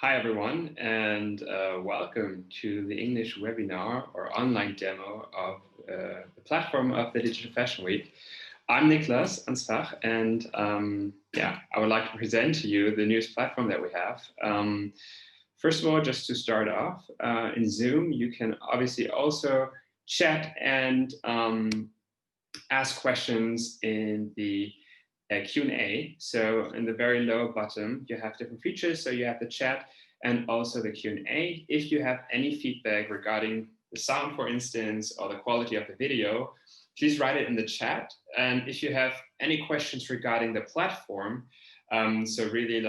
Hi, everyone, and welcome to the English webinar or online demo of the platform of the Digital Fashion Week. I'm Niklas Anspach, and I would like to present to you the newest platform that we have. First of all, just to start off, in Zoom, you can obviously also chat and ask questions in the Q&A. So in the very lower bottom, you have different features. So you have the chat and also the Q&A. If you have any feedback regarding the sound, for instance, or the quality of the video, please write it in the chat. And if you have any questions regarding the platform, so really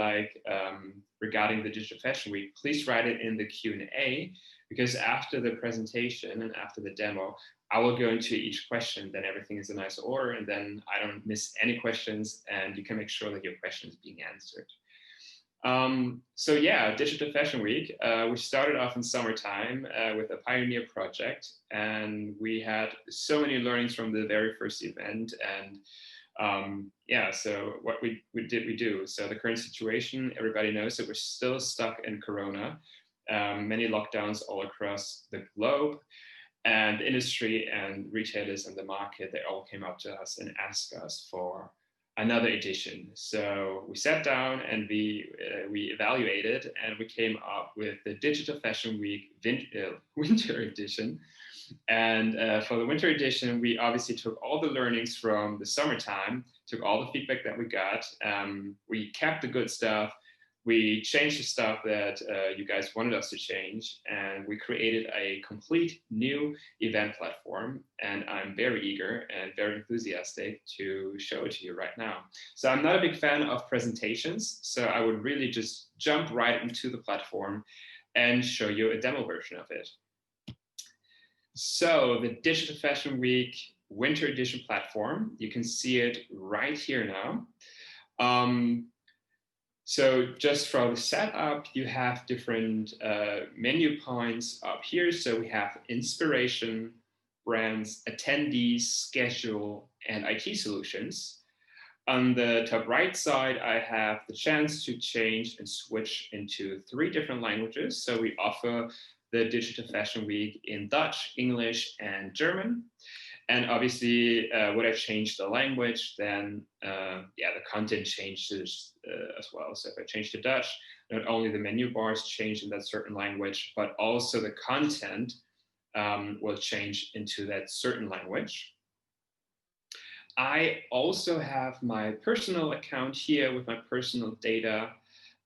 regarding the Digital Fashion Week, please write it in the Q&A, because after the presentation and after the demo, I will go into each question, then everything is in nice order, and then I don't miss any questions, and you can make sure that your question is being answered. Digital Fashion Week, we started off in summertime with a pioneer project, and we had so many learnings from the very first event. And so what we do. So the current situation, everybody knows that we're still stuck in Corona, many lockdowns all across the globe. And the industry and retailers in the market, they all came up to us and asked us for another edition. So we sat down and we evaluated, and we came up with the Digital Fashion Week Winter Edition. And for the Winter Edition, we obviously took all the learnings from the summertime, took all the feedback that we got. We kept the good stuff. We changed the stuff that you guys wanted us to change, and we created a complete new event platform. And I'm very eager and very enthusiastic to show it to you right now. So I'm not a big fan of presentations, so I would really just jump right into the platform and show you a demo version of it. So the Digital Fashion Week Winter Edition platform, you can see it right here now. So just for the setup, you have different menu points up here. So we have inspiration, brands, attendees, schedule, and IT solutions. On the top right side, I have the chance to change and switch into 3 different languages. So we offer the Digital Fashion Week in Dutch, English, and German. And obviously, when I change the language, then the content changes as well. So if I change to Dutch, not only the menu bars change in that certain language, but also the content will change into that certain language. I also have my personal account here with my personal data,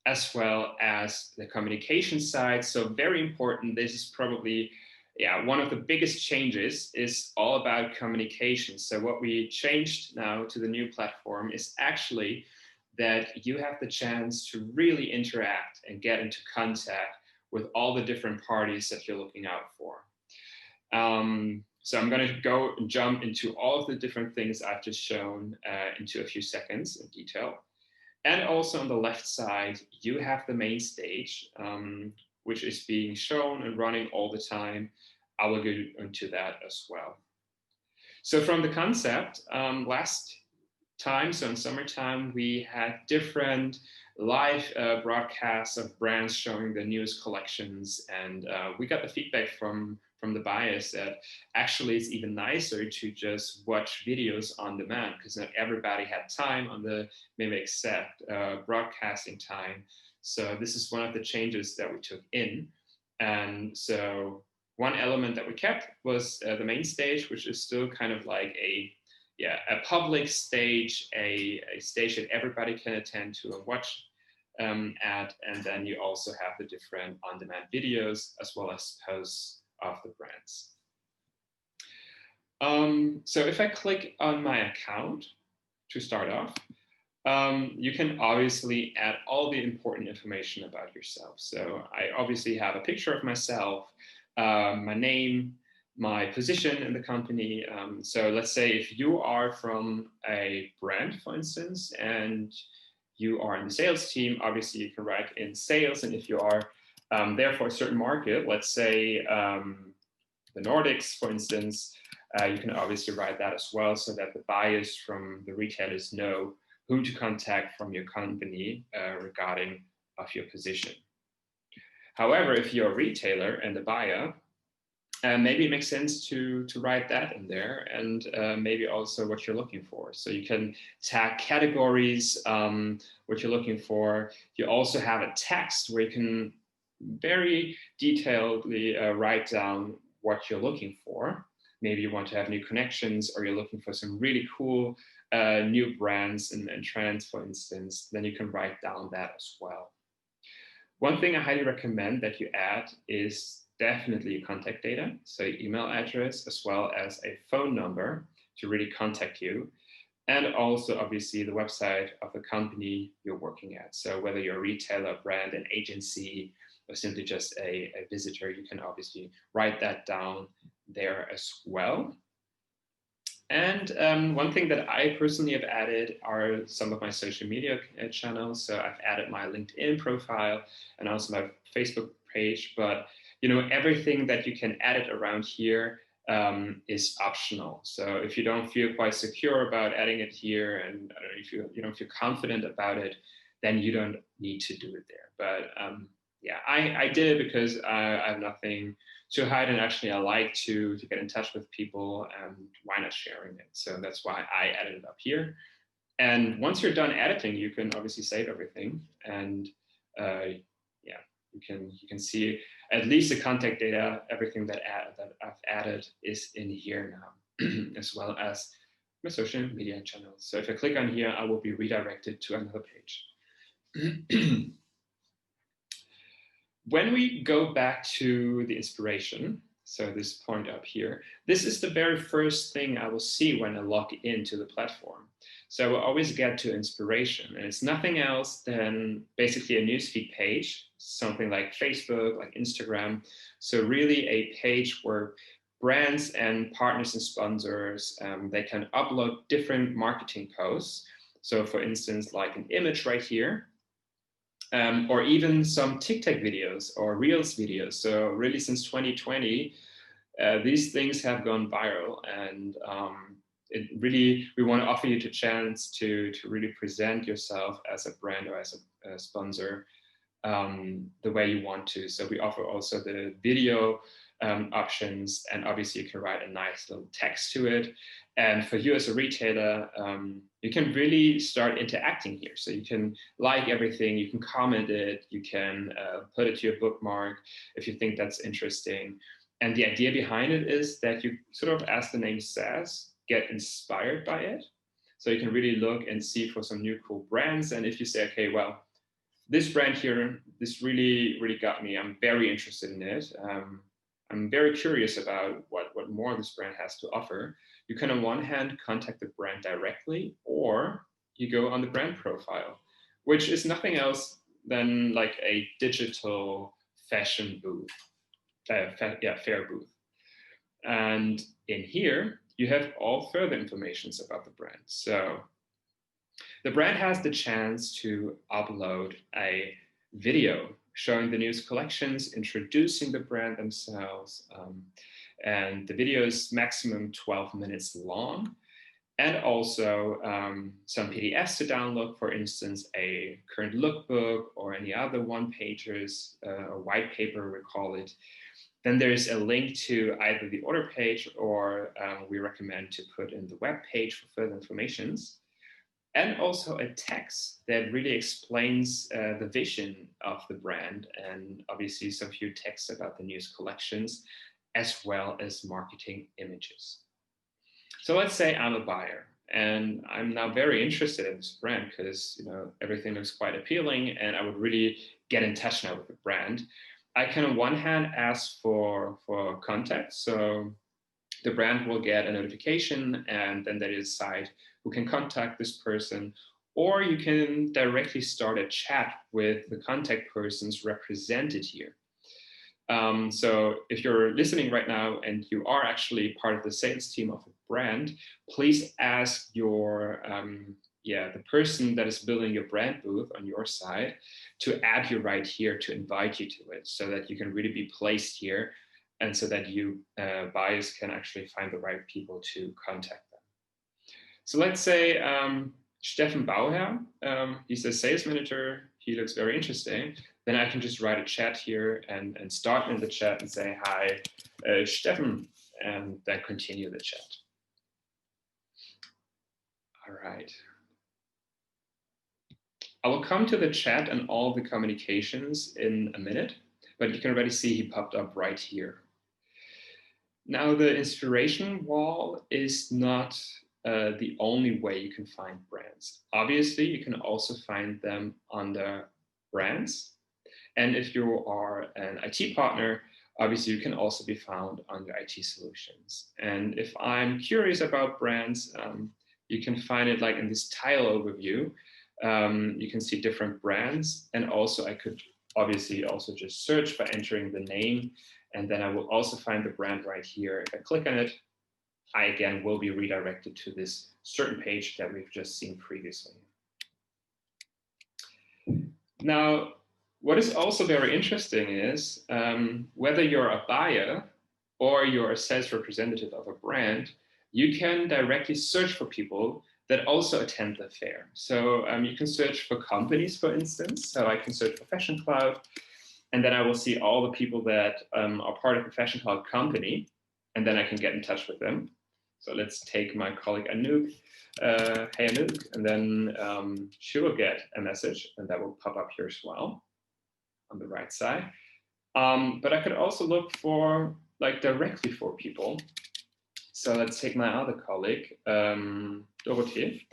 as well as the communication side. So very important, this is probably one of the biggest changes is all about communication. So what we changed now to the new platform is actually that you have the chance to really interact and get into contact with all the different parties that you're looking out for. So I'm going to go and jump into all of the different things I've just shown into a few seconds in detail. And also on the left side, you have the main stage, which is being shown and running all the time. I will go into that as well. So from the concept, last time, so in summertime, we had different live broadcasts of brands showing the newest collections. And we got the feedback from the buyers that actually it's even nicer to just watch videos on demand, because not everybody had time on the maybe exact broadcasting time. So this is one of the changes that we took in. And so one element that we kept was the main stage, which is still kind of like a public stage, a stage that everybody can attend to and watch at. And then you also have the different on-demand videos as well as posts of the brands. So if I click on my account to start off, you can obviously add all the important information about yourself. So I obviously have a picture of myself, my name, my position in the company. So let's say if you are from a brand, for instance, and you are in the sales team, obviously you can write in sales. And if you are there for a certain market, let's say the Nordics, for instance, you can obviously write that as well, so that the buyers from the retailers know whom to contact from your company regarding of your position. However, if you're a retailer and a buyer, maybe it makes sense to write that in there, and maybe also what you're looking for. So you can tag categories, what you're looking for. You also have a text where you can very detailedly write down what you're looking for. Maybe you want to have new connections, or you're looking for some really cool new brands and trends, for instance. Then you can write down that as well. One thing I highly recommend that you add is definitely contact data, so email address as well as a phone number to really contact you, and also obviously the website of the company you're working at. So whether you're a retailer, brand, an agency, or simply just a visitor, you can obviously write that down there as well. And one thing that I personally have added are some of my social media channels. So I've added my LinkedIn profile and also my Facebook page. But everything that you can edit around here is optional. So if you don't feel quite secure about adding it here, and I don't know, if you don't feel confident about it, then you don't need to do it there. But yeah, I did it because I have nothing to hide, and actually I like to get in touch with people, and why not sharing it? So that's why I added it up here. And once you're done editing, you can obviously save everything, and yeah, you can see at least the contact data. Everything that I've added is in here now, as well as my social media channels. So if I click on here, I will be redirected to another page. When we go back to the inspiration, so this point up here, this is the very first thing I will see when I log into the platform. So I will always get to inspiration, and it's nothing else than basically a newsfeed page, something like Facebook, like Instagram. So really a page where brands and partners and sponsors, they can upload different marketing posts. So for instance, like an image right here, or even some TikTok videos or Reels videos. So really since 2020, these things have gone viral, and we want to offer you the chance to really present yourself as a brand or as a sponsor the way you want to. So we offer also the video options, and obviously you can write a nice little text to it. And for you as a retailer, you can really start interacting here. So you can like everything, you can comment it, you can put it to your bookmark if you think that's interesting. And the idea behind it is that you sort of, as the name says, get inspired by it. So you can really look and see for some new cool brands. And if you say, okay, well, this brand here, this really, really got me. I'm very interested in it. I'm very curious about what more this brand has to offer. You can on one hand contact the brand directly, or you go on the brand profile, which is nothing else than like a digital fashion booth, fair booth. And in here, you have all further informations about the brand. So the brand has the chance to upload a video showing the newest collections, introducing the brand themselves. And the video is maximum 12 minutes long. And also some PDFs to download, for instance, a current lookbook or any other one-pagers, or white paper, we call it. Then there's a link to either the order page, or we recommend to put in the web page for further informations. And also a text that really explains the vision of the brand, and obviously some few texts about the newest collections, as well as marketing images. So let's say I'm a buyer and I'm now very interested in this brand because everything looks quite appealing, and I would really get in touch now with the brand. I can on one hand ask for contact. So the brand will get a notification, and then they decide who can contact this person. Or you can directly start a chat with the contact persons represented here. So if you're listening right now and you are actually part of the sales team of a brand, please ask your the person that is building your brand booth on your side to add you right here, to invite you to it, so that you can really be placed here, and so that you buyers can actually find the right people to contact them. So let's say Steffen Bauherr, he's a sales manager. He looks very interesting. then I can just write a chat here and start in the chat and say, hi, Steffen, and then continue the chat. All right. I will come to the chat and all the communications in a minute, but you can already see he popped up right here. Now, the inspiration wall is not the only way you can find brands. Obviously, you can also find them under brands. And if you are an IT partner, obviously you can also be found under IT solutions. And if I'm curious about brands, you can find it like in this tile overview. You can see different brands. And also I could obviously also just search by entering the name. And then I will also find the brand right here. If I click on it, I again will be redirected to this certain page that we've just seen previously. Now, what is also very interesting is whether you're a buyer or you're a sales representative of a brand, you can directly search for people that also attend the fair. So you can search for companies, for instance. So I can search for Fashion Cloud, and then I will see all the people that are part of the Fashion Cloud company, and then I can get in touch with them. So let's take my colleague Anouk. Hey Anouk, and then she will get a message, and that will pop up here as well on the right side. But I could also look for like directly for people. So let's take my other colleague, Dorothee,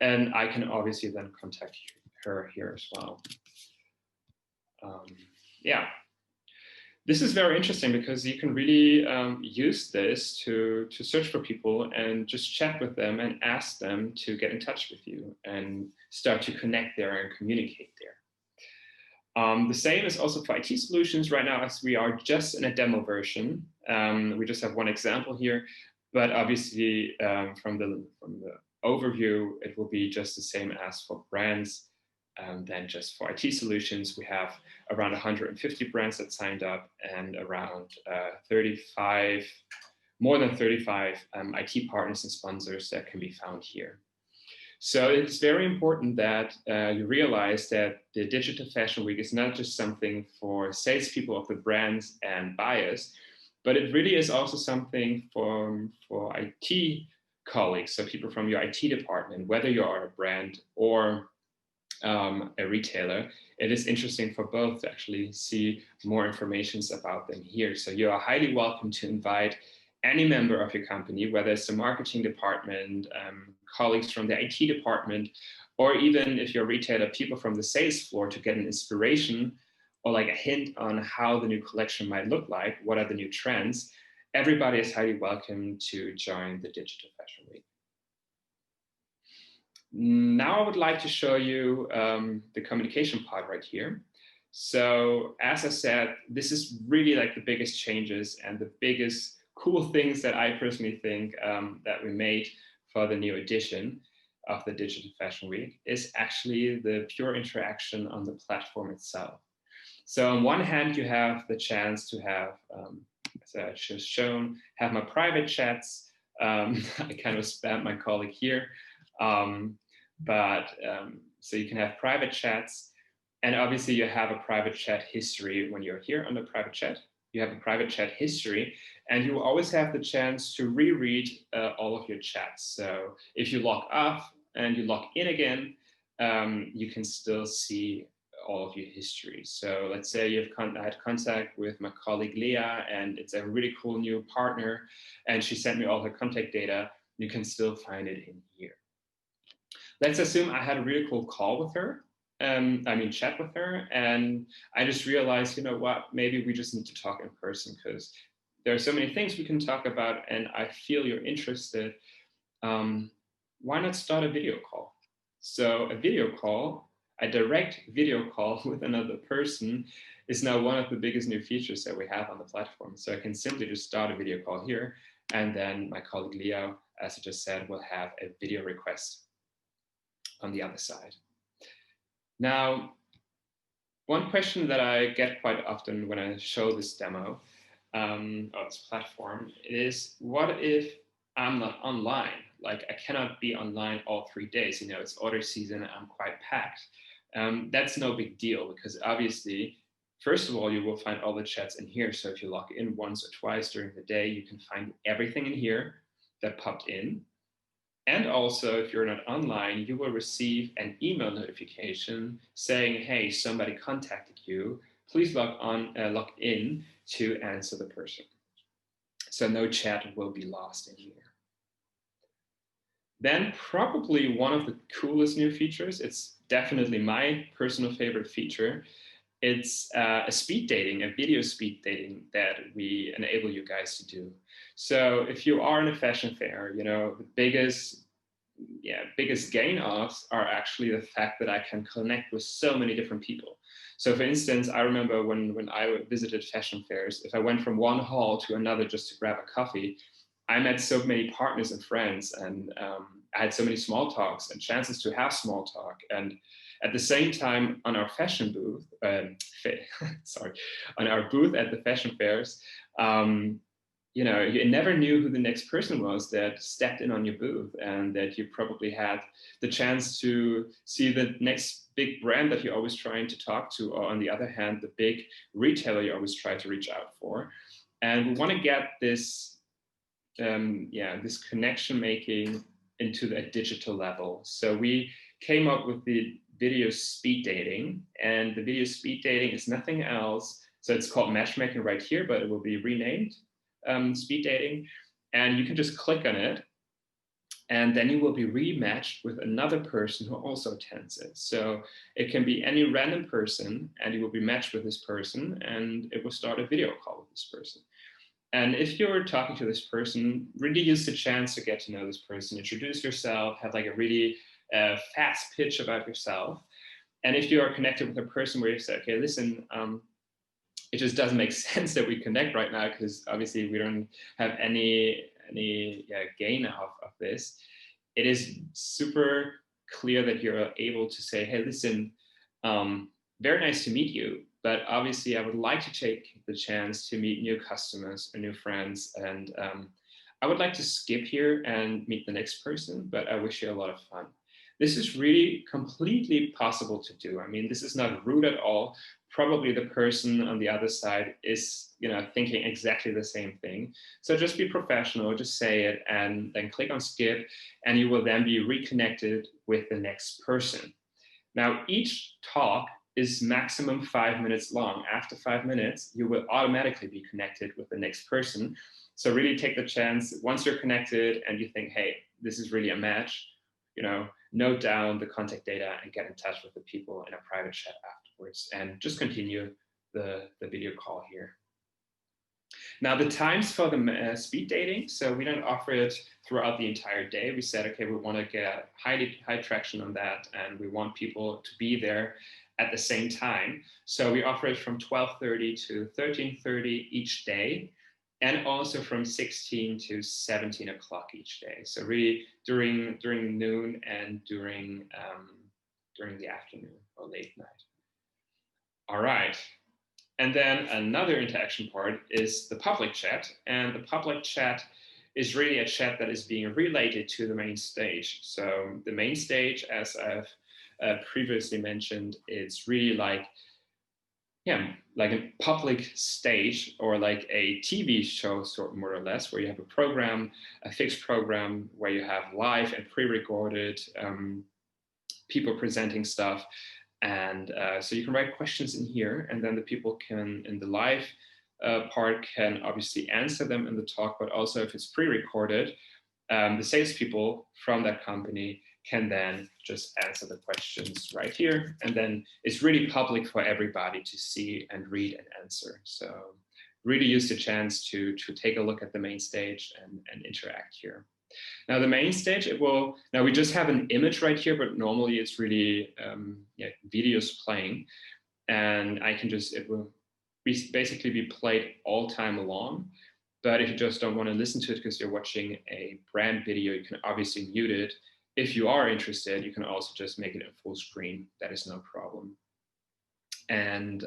and I can obviously then contact her here as well. Yeah, this is very interesting because you can really use this to search for people and just chat with them and ask them to get in touch with you and start to connect there and communicate there. The same is also for IT solutions right now, as we are just in a demo version. We just have one example here, but obviously from the overview, it will be just the same as for brands. Then just for IT solutions, we have around 150 brands that signed up and around 35, more than 35 IT partners and sponsors that can be found here. So it's very important that you realize that the Digital Fashion Week is not just something for salespeople of the brands and buyers, but it really is also something for IT colleagues, so people from your IT department, whether you are a brand or a retailer. It is interesting for both to actually see more information about them here. So you are highly welcome to invite any member of your company, whether it's the marketing department, colleagues from the IT department, or even if you're a retailer, people from the sales floor to get an inspiration or like a hint on how the new collection might look like, what are the new trends. Everybody is highly welcome to join the Digital Fashion Week. Now I would like to show you the communication part right here. So as I said, this is really like the biggest changes and the biggest cool things that I personally think that we made for the new edition of the Digital Fashion Week is actually the pure interaction on the platform itself. So on one hand, you have the chance to have, as I just shown, have my private chats. I kind of spammed my colleague here. So you can have private chats, and obviously you have a private chat history when you're here on the private chat. You have a private chat history, and you always have the chance to reread all of your chats. So if you log off and you log in again, you can still see all of your history. So let's say you've had contact with my colleague Leah, and it's a really cool new partner, and she sent me all her contact data. You can still find it in here. Let's assume I had a really cool call with her, chat with her, and I just realized, you know what, maybe we just need to talk in person because there are so many things we can talk about and I feel you're interested. Why not start a video call? So a video call, a direct video call with another person is now one of the biggest new features that we have on the platform. So I can simply just start a video call here, and then my colleague Leo, as I just said, will have a video request on the other side. Now, one question that I get quite often when I show this demo of this platform is, what if I'm not online? Like I cannot be online all 3 days, you know, it's order season, I'm quite packed. That's no big deal because obviously, first of all, you will find all the chats in here. So if you log in once or twice during the day, you can find everything in here that popped in. And also, if you're not online, you will receive an email notification saying, hey, somebody contacted you. Please log in to answer the person. So no chat will be lost in here. Then probably one of the coolest new features, it's definitely my personal favorite feature. It's a speed dating, a video speed dating that we enable you guys to do. So if you are in a fashion fair, the biggest gain-offs are actually the fact that I can connect with so many different people. So for instance, I remember when I visited fashion fairs, if I went from one hall to another just to grab a coffee, I met so many partners and friends, and I had so many small talks and chances to have small talk. And at the same time, on our fashion booth, on our booth at the fashion fairs, you never knew who the next person was that stepped in on your booth, and that you probably had the chance to see the next big brand that you're always trying to talk to, or on the other hand, the big retailer you always try to reach out for. And we want to get this connection making into a digital level. So we came up with the video speed dating, and the video speed dating is nothing else. So it's called matchmaking right here, but it will be renamed speed dating. And you can just click on it, and then you will be rematched with another person who also attends it. So it can be any random person, and you will be matched with this person, and it will start a video call with this person. And if you're talking to this person, really use the chance to get to know this person, introduce yourself, have like a really fast pitch about yourself. And if you are connected with a person where you say, okay, listen, it just doesn't make sense that we connect right now because obviously we don't have any gain of this. It is super clear that you're able to say, hey, listen, very nice to meet you, but obviously I would like to take the chance to meet new customers and new friends. And I would like to skip here and meet the next person, but I wish you a lot of fun. This is really completely possible to do. I mean, this is not rude at all. Probably the person on the other side is, thinking exactly the same thing. So just be professional, just say it, and then click on skip, and you will then be reconnected with the next person. Now, each talk is maximum 5 minutes long. After 5 minutes, you will automatically be connected with the next person. So really take the chance, once you're connected and you think, hey, this is really a match, note down the contact data and get in touch with the people in a private chat afterwards, and just continue the video call here. Now, the times for the speed dating, so we don't offer it throughout the entire day. We said, okay, we want to get high traction on that, and we want people to be there at the same time. So we offer it from 12:30 to 13:30 each day, and also from 16 to 17 o'clock each day. So really during noon and during the afternoon or late night. All right. And then another interaction part is the public chat. And the public chat is really a chat that is being related to the main stage. So the main stage, as I've previously mentioned, it's really like a public stage, or like a TV show, sort of more or less, where you have a program, a fixed program, where you have live and pre-recorded people presenting stuff. And so you can write questions in here, and then the people can, in the live part, can obviously answer them in the talk, but also if it's pre-recorded, the salespeople from that company can then just answer the questions right here. And then it's really public for everybody to see and read and answer. So really use the chance to take a look at the main stage and interact here. Now the main stage, now we just have an image right here, but normally it's really videos playing. And it will basically be played all time long. But if you just don't want to listen to it because you're watching a brand video, you can obviously mute it. If you are interested, you can also just make it in full screen. That is no problem. And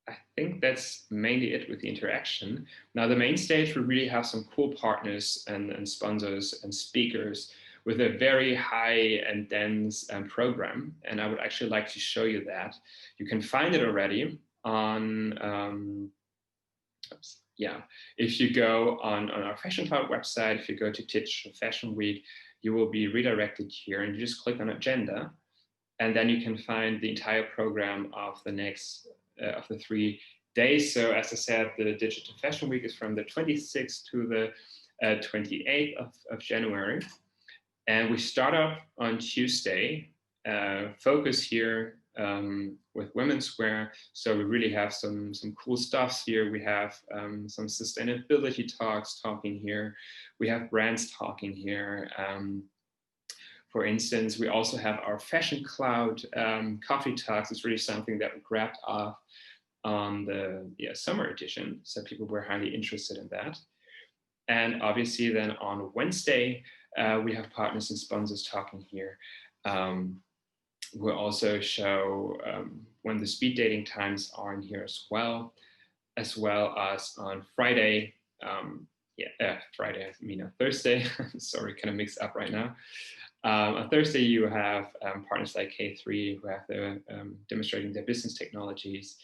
I think that's mainly it with the interaction. Now, the main stage, we really have some cool partners and sponsors and speakers with a very high and dense program. And I would actually like to show you that. You can find it already on, yeah, if you go on our Fashion Cloud website, if you go to Digital Fashion Week, you will be redirected here and you just click on agenda. And then you can find the entire program of the next, of the 3 days. So as I said, the Digital Fashion Week is from the 26th to the 28th of January. And we start off on Tuesday, focus here with women's wear. So we really have some cool stuffs here. We have some sustainability talks talking here. We have brands talking here. For instance, we also have our Fashion Cloud coffee talks. It's really something that we grabbed off on the summer edition. So people were highly interested in that. And obviously then on Wednesday, we have partners and sponsors talking here. We'll also show when the speed dating times are in here as well as on Friday. Friday, I mean on Thursday. Sorry, kind of mixed up right now. On Thursday, you have partners like K3 who have the demonstrating their business technologies,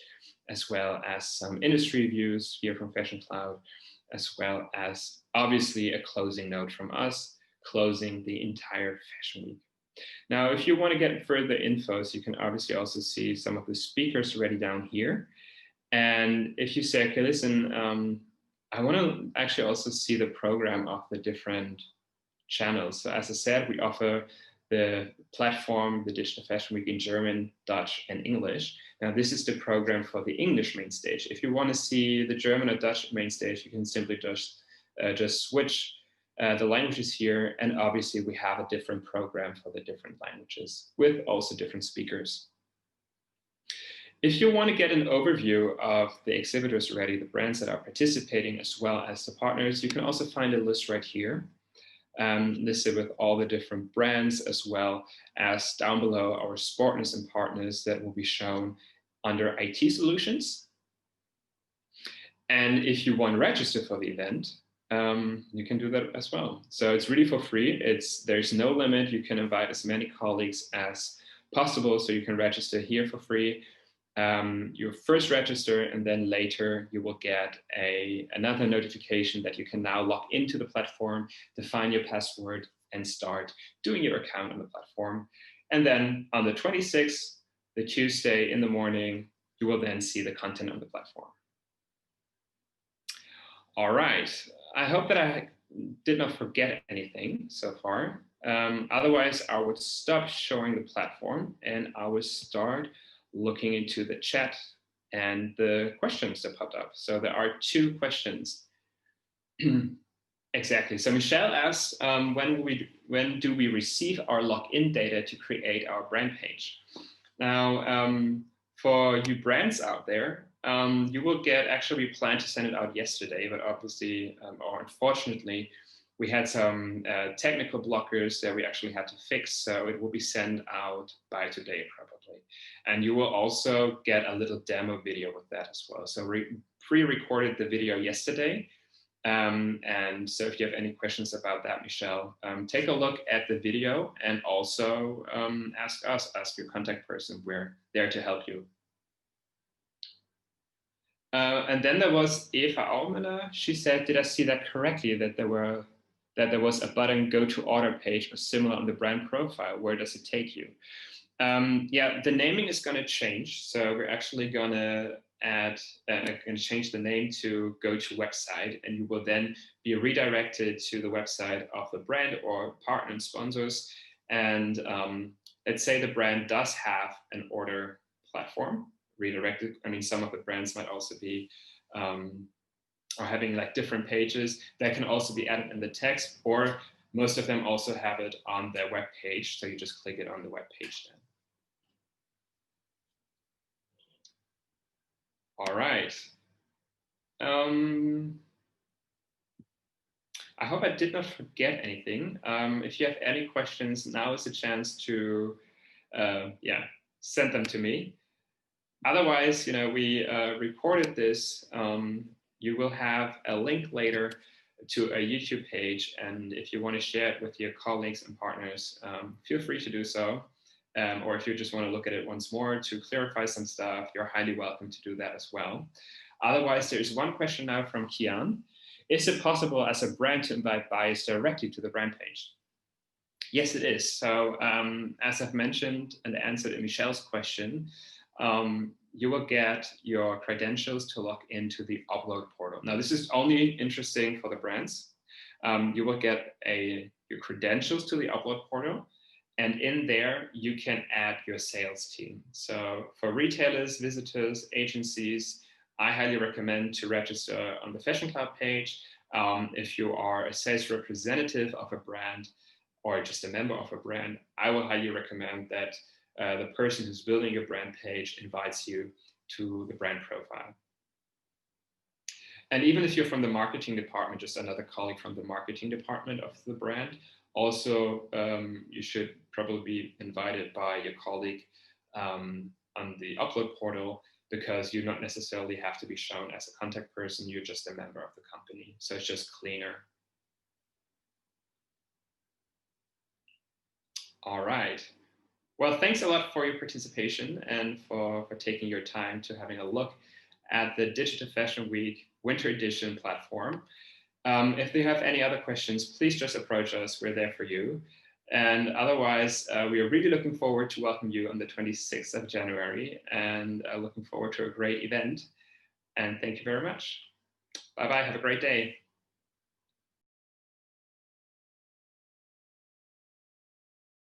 as well as some industry reviews here from Fashion Cloud, as well as obviously a closing note from us, closing the entire Fashion Week. Now, if you want to get further infos, you can obviously also see some of the speakers already down here. And if you say, okay, listen, I want to actually also see the program of the different channels. So as I said, we offer the platform, the Digital Fashion Week in German, Dutch, and English. Now, this is the program for the English main stage. If you want to see the German or Dutch main stage, you can simply just switch the languages here. And obviously, we have a different program for the different languages with also different speakers. If you want to get an overview of the exhibitors already, the brands that are participating, as well as the partners, you can also find a list right here. Listed with all the different brands, as well as down below our partners and partners that will be shown under IT solutions. And if you want to register for the event, you can do that as well. So it's really for free. There's no limit. You can invite as many colleagues as possible. So you can register here for free. You first register, and then later you will get another notification that you can now log into the platform, define your password, and start doing your account on the platform. And then on the 26th, the Tuesday in the morning, you will then see the content on the platform. All right. I hope that I did not forget anything so far. Otherwise, I would stop showing the platform and I would start looking into the chat and the questions that popped up. So there are 2 questions. Exactly. So Michelle asks, when do we receive our login data to create our brand page? Now, for you brands out there, you will get, actually we planned to send it out yesterday, but obviously, or unfortunately, we had some technical blockers that we actually had to fix. So it will be sent out by today, probably. And you will also get a little demo video with that as well. So we pre-recorded the video yesterday. And so if you have any questions about that, Michelle, take a look at the video and also ask your contact person. We're there to help you. And then there was Eva Almela. She said, did I see that correctly, that there was a button go to order page or similar on the brand profile? Where does it take you? Yeah, the naming is going to change. So we're actually going to change the name to go to website, and you will then be redirected to the website of the brand or partner and sponsors. And let's say the brand does have an order platform redirected. I mean, some of the brands might also be or having like different pages that can also be added in the text, or most of them also have it on their web page. So you just click it on the web page then. All right. I hope I did not forget anything. If you have any questions, now is the chance to send them to me. Otherwise, we recorded this. You will have a link later to a YouTube page. And if you want to share it with your colleagues and partners, feel free to do so. Or if you just want to look at it once more to clarify some stuff, you're highly welcome to do that as well. Otherwise, there's one question now from Kian. Is it possible as a brand to invite buyers directly to the brand page? Yes, it is. So as I've mentioned and answered in Michelle's question, you will get your credentials to log into the upload portal. Now, this is only interesting for the brands. You will get your credentials to the upload portal, and in there, you can add your sales team. So for retailers, visitors, agencies, I highly recommend to register on the Fashion Club page. If you are a sales representative of a brand or just a member of a brand, I will highly recommend that the person who's building your brand page invites you to the brand profile. And even if you're from the marketing department, just another colleague from the marketing department of the brand, also you should probably be invited by your colleague on the upload portal, because you don't necessarily have to be shown as a contact person, you're just a member of the company. So it's just cleaner. All right. Well, thanks a lot for your participation and for taking your time to having a look at the Digital Fashion Week Winter Edition platform. If you have any other questions, please just approach us. We're there for you. And otherwise, we are really looking forward to welcome you on the 26th of January and looking forward to a great event. And thank you very much. Bye-bye. Have a great day.